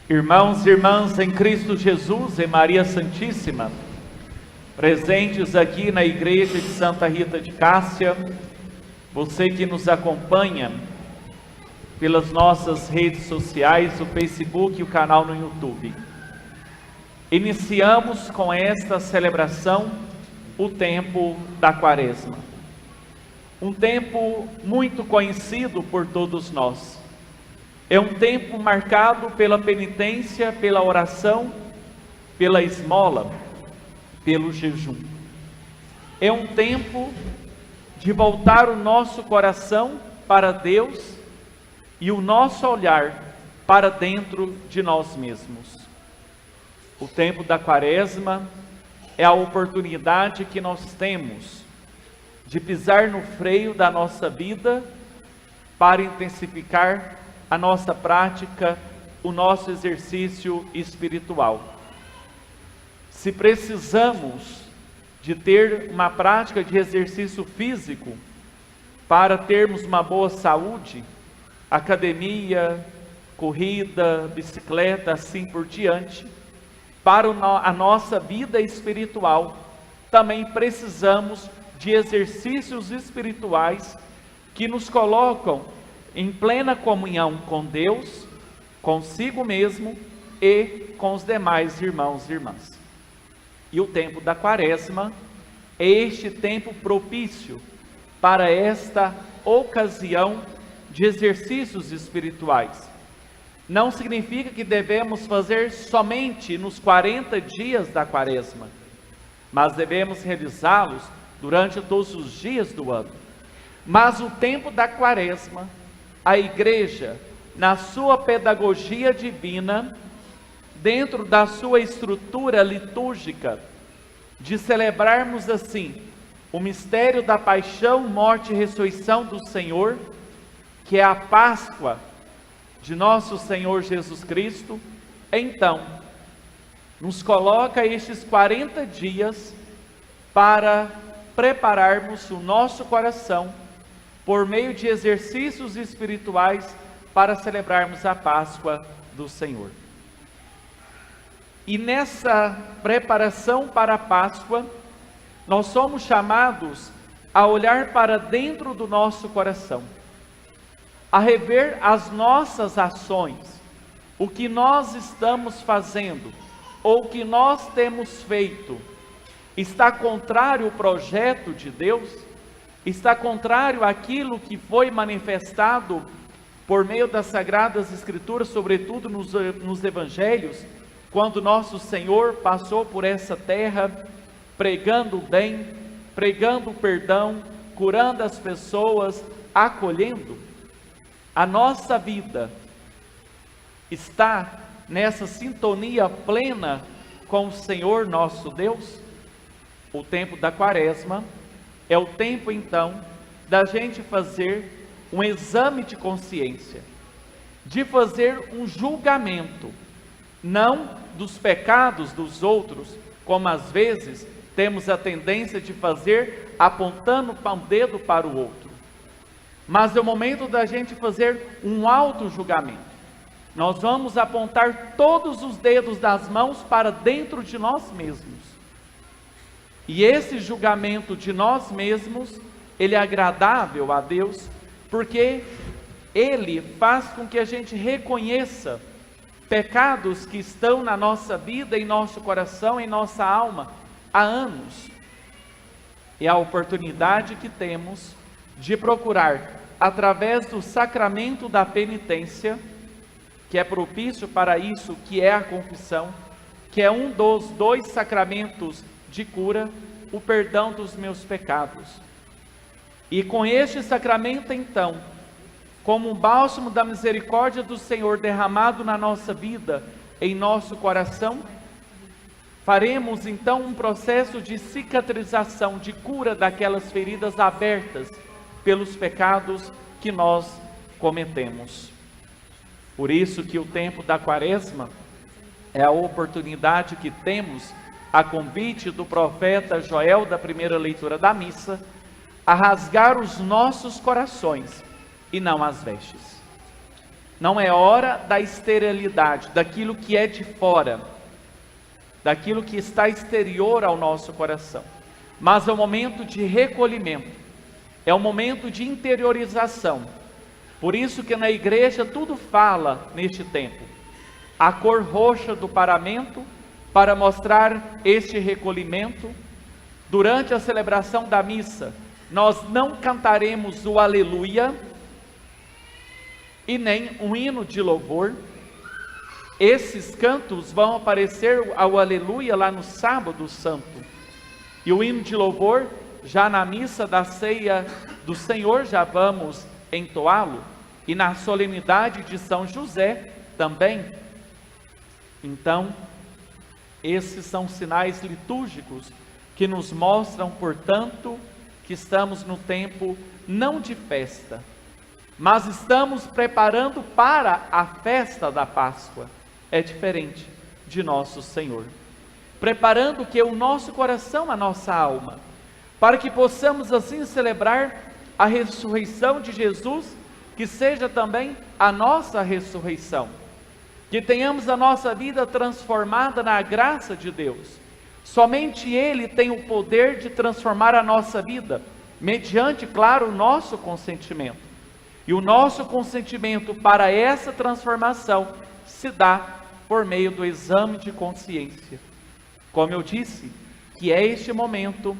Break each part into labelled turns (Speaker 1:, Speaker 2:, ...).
Speaker 1: Irmãos e irmãs em Cristo Jesus e Maria Santíssima, presentes aqui na Igreja de Santa Rita de Cássia, você que nos acompanha pelas nossas redes sociais, o Facebook e o canal no YouTube. Iniciamos com esta celebração o tempo da Quaresma. Um tempo muito conhecido por todos nós. É um tempo marcado pela penitência, pela oração, pela esmola, pelo jejum. É um tempo de voltar o nosso coração para Deus e o nosso olhar para dentro de nós mesmos. O tempo da Quaresma é a oportunidade que nós temos de pisar no freio da nossa vida para intensificar a nossa prática, o nosso exercício espiritual. Se precisamos de ter uma prática de exercício físico para termos uma boa saúde, academia, corrida, bicicleta, assim por diante, para a nossa vida espiritual, também precisamos de exercícios espirituais que nos colocam em plena comunhão com Deus, consigo mesmo e com os demais irmãos e irmãs. E o tempo da Quaresma é este tempo propício para esta ocasião de exercícios espirituais. Não significa que devemos fazer somente nos 40 dias da Quaresma, mas devemos realizá-los durante todos os dias do ano. Mas o tempo da Quaresma, a Igreja, na sua pedagogia divina, dentro da sua estrutura litúrgica, de celebrarmos assim o mistério da paixão, morte e ressurreição do Senhor, que é a Páscoa de nosso Senhor Jesus Cristo, então nos coloca estes 40 dias para prepararmos o nosso coração por meio de exercícios espirituais para celebrarmos a Páscoa do Senhor. E nessa preparação para a Páscoa, nós somos chamados a olhar para dentro do nosso coração, a rever as nossas ações, o que nós estamos fazendo, ou o que nós temos feito, está contrário ao projeto de Deus? Está contrário àquilo que foi manifestado por meio das Sagradas Escrituras, sobretudo nos Evangelhos, quando nosso Senhor passou por essa terra, pregando o bem, pregando o perdão, curando as pessoas, acolhendo? A nossa vida está nessa sintonia plena com o Senhor nosso Deus? O tempo da Quaresma é o tempo, então, da gente fazer um exame de consciência, de fazer um julgamento, não dos pecados dos outros, como às vezes temos a tendência de fazer, apontando o dedo para o outro, mas é o momento da gente fazer um auto-julgamento. Nós vamos apontar todos os dedos das mãos para dentro de nós mesmos. E esse julgamento de nós mesmos, ele é agradável a Deus, porque ele faz com que a gente reconheça pecados que estão na nossa vida, em nosso coração, em nossa alma, há anos. É a oportunidade que temos de procurar, através do sacramento da penitência, que é propício para isso, que é a confissão, que é um dos 2 sacramentos de cura, o perdão dos meus pecados. E com este sacramento, então, como um bálsamo da misericórdia do Senhor derramado na nossa vida, em nosso coração, faremos então um processo de cicatrização, de cura daquelas feridas abertas pelos pecados que nós cometemos. Por isso que o tempo da Quaresma é a oportunidade que temos, a convite do profeta Joel, da primeira leitura da missa, a rasgar os nossos corações e não as vestes. Não é hora da esterilidade, daquilo que é de fora, daquilo que está exterior ao nosso coração. Mas é um momento de recolhimento, é um momento de interiorização. Por isso que na igreja tudo fala neste tempo. A cor roxa do paramento, para mostrar este recolhimento. Durante a celebração da missa, nós não cantaremos o aleluia e nem um hino de louvor. Esses cantos vão aparecer ao aleluia lá no sábado santo. E o hino de louvor, já na missa da ceia do Senhor, já vamos entoá-lo. E na solenidade de São José também. Então, esses são sinais litúrgicos que nos mostram, portanto, que estamos no tempo não de festa, mas estamos preparando para a festa da Páscoa. É diferente de nosso Senhor. Preparando que o nosso coração, a nossa alma, para que possamos assim celebrar a ressurreição de Jesus, que seja também a nossa ressurreição. Que tenhamos a nossa vida transformada na graça de Deus. Somente Ele tem o poder de transformar a nossa vida, mediante, claro, o nosso consentimento. E o nosso consentimento para essa transformação se dá por meio do exame de consciência. Como eu disse, que é este momento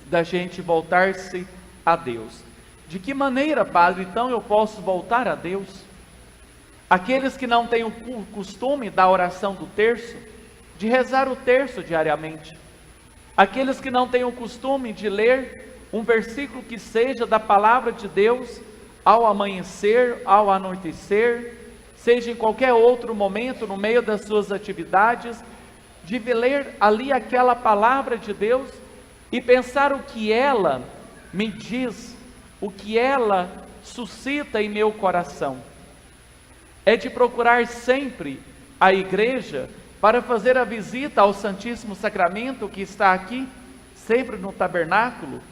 Speaker 1: da gente voltar-se a Deus. De que maneira, Padre, então eu posso voltar a Deus? Aqueles que não têm o costume da oração do terço, de rezar o terço diariamente. Aqueles que não têm o costume de ler um versículo que seja da palavra de Deus ao amanhecer, ao anoitecer, seja em qualquer outro momento, no meio das suas atividades, de ler ali aquela palavra de Deus e pensar o que ela me diz, o que ela suscita em meu coração. É de procurar sempre a igreja para fazer a visita ao Santíssimo Sacramento que está aqui, sempre no tabernáculo.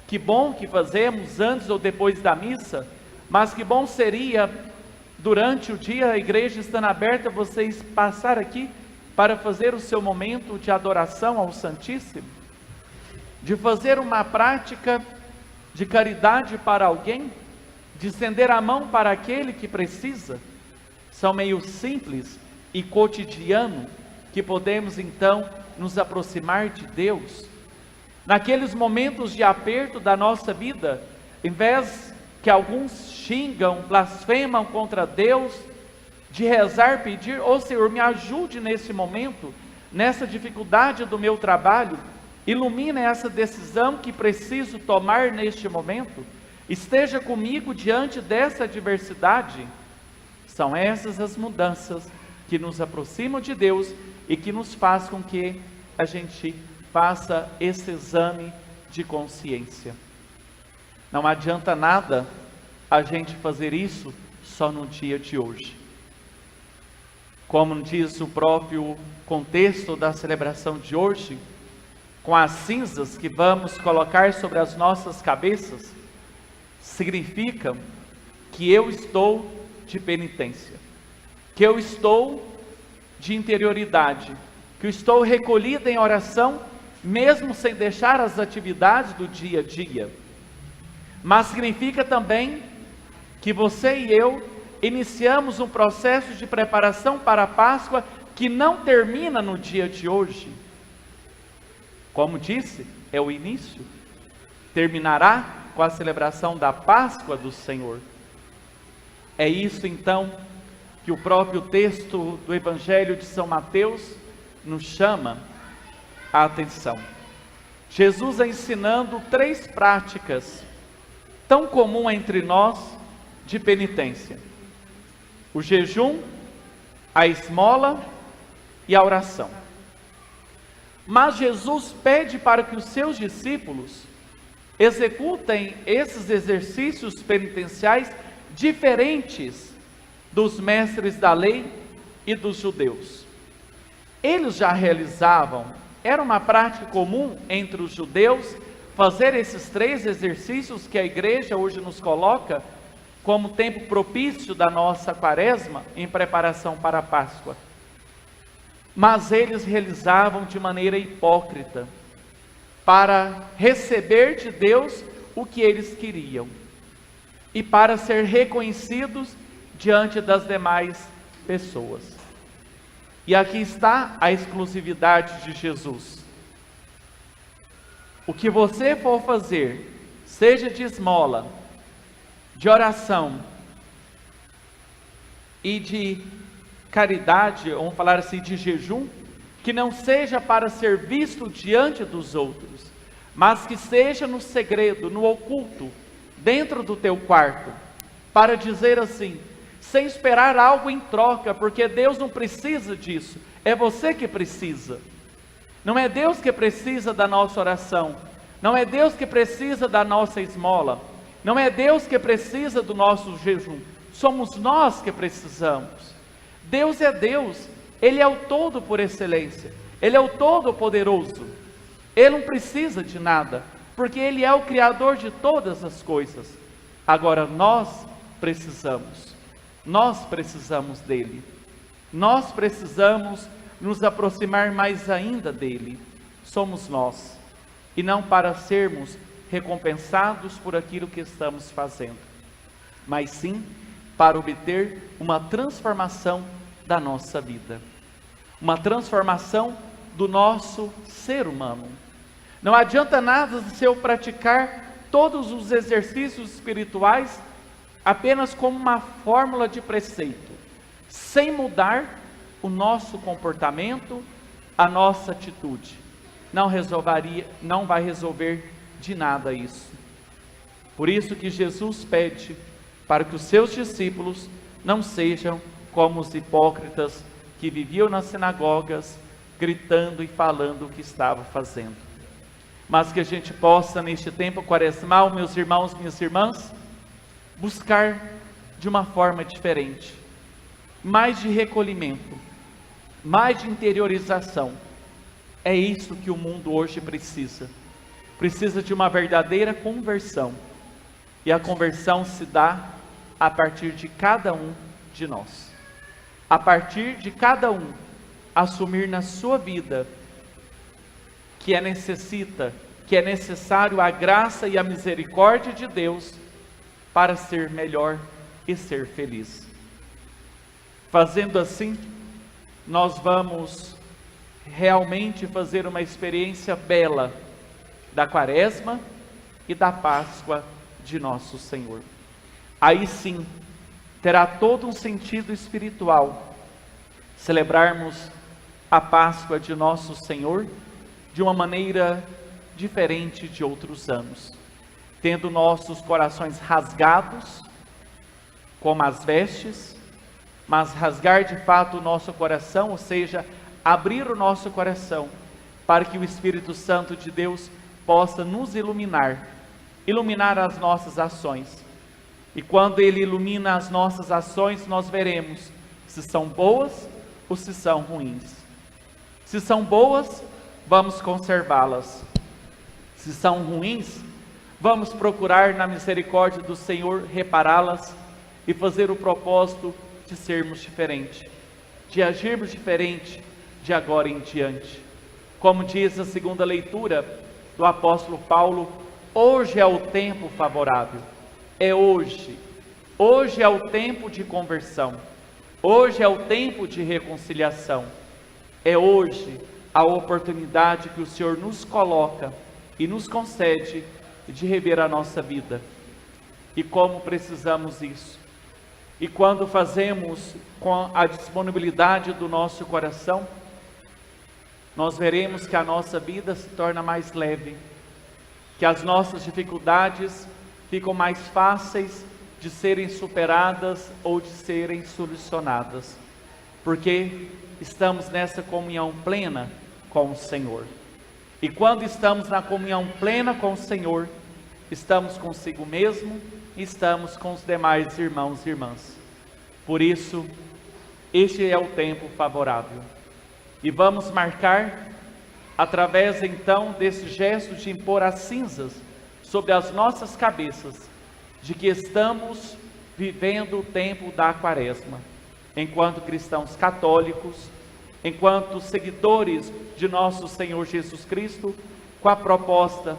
Speaker 1: Que bom que fazemos antes ou depois da missa, mas que bom seria, durante o dia, a igreja estando aberta, vocês passar aqui para fazer o seu momento de adoração ao Santíssimo, de fazer uma prática de caridade para alguém, de estender a mão para aquele que precisa. São meios simples e cotidiano que podemos então nos aproximar de Deus. Naqueles momentos de aperto da nossa vida, em vez que alguns xingam, blasfemam contra Deus, de rezar, pedir, ô Senhor, me ajude nesse momento, nessa dificuldade do meu trabalho, ilumine essa decisão que preciso tomar neste momento, esteja comigo diante dessa adversidade. São essas as mudanças que nos aproximam de Deus e que nos faz com que a gente faça esse exame de consciência. Não adianta nada a gente fazer isso só no dia de hoje. Como diz o próprio contexto da celebração de hoje, com as cinzas que vamos colocar sobre as nossas cabeças, significa que eu estou de penitência, que eu estou de interioridade, que eu estou recolhido em oração, mesmo sem deixar as atividades do dia a dia. Mas significa também que você e eu iniciamos um processo de preparação para a Páscoa que não termina no dia de hoje. Como disse, é o início, terminará com a celebração da Páscoa do Senhor. É isso então que o próprio texto do Evangelho de São Mateus nos chama a atenção. Jesus ensinando 3 práticas tão comuns entre nós de penitência: o jejum, a esmola e a oração. Mas Jesus pede para que os seus discípulos executem esses exercícios penitenciais diferentes dos mestres da lei e dos judeus. Eles já realizavam, era uma prática comum entre os judeus, fazer esses 3 exercícios que a igreja hoje nos coloca como tempo propício da nossa quaresma em preparação para a Páscoa. Mas eles realizavam de maneira hipócrita, para receber de Deus o que eles queriam e para ser reconhecidos diante das demais pessoas. E aqui está a exclusividade de Jesus. O que você for fazer, seja de esmola, de oração e de caridade, vamos falar assim, de jejum, que não seja para ser visto diante dos outros, mas que seja no segredo, no oculto, dentro do teu quarto, para dizer assim, sem esperar algo em troca, porque Deus não precisa disso, é você que precisa. Não é Deus que precisa da nossa oração, não é Deus que precisa da nossa esmola, não é Deus que precisa do nosso jejum, somos nós que precisamos. Deus é Deus, Ele é o todo por excelência, Ele é o todo-poderoso, Ele não precisa de nada, porque Ele é o Criador de todas as coisas. Agora nós precisamos dEle, nós precisamos nos aproximar mais ainda dEle, somos nós, e não para sermos recompensados por aquilo que estamos fazendo, mas sim para obter uma transformação da nossa vida, uma transformação do nosso ser humano. Não adianta nada se eu praticar todos os exercícios espirituais apenas como uma fórmula de preceito, sem mudar o nosso comportamento, a nossa atitude. Não vai resolver de nada isso. Por isso que Jesus pede para que os seus discípulos não sejam como os hipócritas que viviam nas sinagogas, gritando e falando o que estava fazendo. Mas que a gente possa, neste tempo quaresmal, meus irmãos, minhas irmãs, buscar de uma forma diferente, mais de recolhimento, mais de interiorização. É isso que o mundo hoje precisa. Precisa de uma verdadeira conversão. E a conversão se dá a partir de cada um de nós. A partir de cada um assumir na sua vida que é necessário a graça e a misericórdia de Deus para ser melhor e ser feliz. Fazendo assim, nós vamos realmente fazer uma experiência bela da Quaresma e da Páscoa de nosso Senhor. Aí sim, terá todo um sentido espiritual celebrarmos a Páscoa de nosso Senhor de uma maneira diferente de outros anos, tendo nossos corações rasgados como as vestes, mas rasgar de fato o nosso coração, ou seja, abrir o nosso coração para que o Espírito Santo de Deus possa nos iluminar as nossas ações. E quando Ele ilumina as nossas ações, nós veremos se são boas ou se são ruins. Se são boas, vamos conservá-las. Se são ruins, vamos procurar na misericórdia do Senhor repará-las e fazer o propósito de sermos diferentes, de agirmos diferente de agora em diante. Como diz a segunda leitura do apóstolo Paulo, hoje é o tempo favorável, é hoje. Hoje é o tempo de conversão, hoje é o tempo de reconciliação, é hoje a oportunidade que o Senhor nos coloca e nos concede de rever a nossa vida. E como precisamos disso. E quando fazemos com a disponibilidade do nosso coração, nós veremos que a nossa vida se torna mais leve, que as nossas dificuldades ficam mais fáceis de serem superadas ou de serem solucionadas, porque estamos nessa comunhão plena com o Senhor. E quando estamos na comunhão plena com o Senhor, estamos consigo mesmo e estamos com os demais irmãos e irmãs. Por isso, este é o tempo favorável. E vamos marcar, através então desse gesto de impor as cinzas sobre as nossas cabeças, de que estamos vivendo o tempo da quaresma, enquanto cristãos católicos, enquanto seguidores de nosso Senhor Jesus Cristo, com a proposta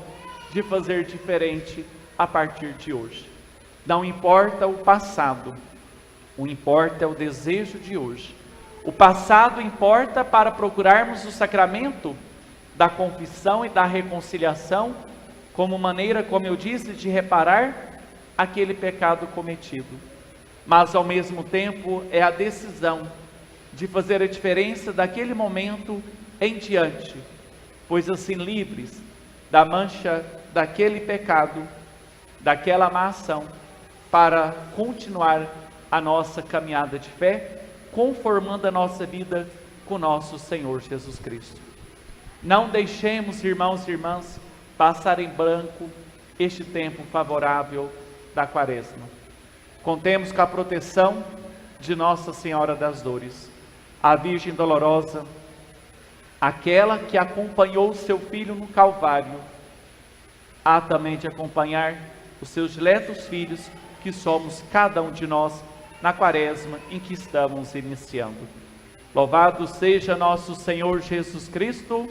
Speaker 1: de fazer diferente a partir de hoje. Não importa o passado, o importa é o desejo de hoje. O passado importa para procurarmos o sacramento da confissão e da reconciliação, como maneira, como eu disse, de reparar aquele pecado cometido. Mas ao mesmo tempo é a decisão de fazer a diferença daquele momento em diante, pois assim livres da mancha daquele pecado, daquela má ação, para continuar a nossa caminhada de fé, conformando a nossa vida com nosso Senhor Jesus Cristo. Não deixemos, irmãos e irmãs, passar em branco este tempo favorável da quaresma. Contemos com a proteção de Nossa Senhora das Dores, a Virgem Dolorosa, aquela que acompanhou o seu Filho no Calvário, há também de acompanhar os seus diletos filhos, que somos cada um de nós, na quaresma em que estamos iniciando. Louvado seja nosso Senhor Jesus Cristo.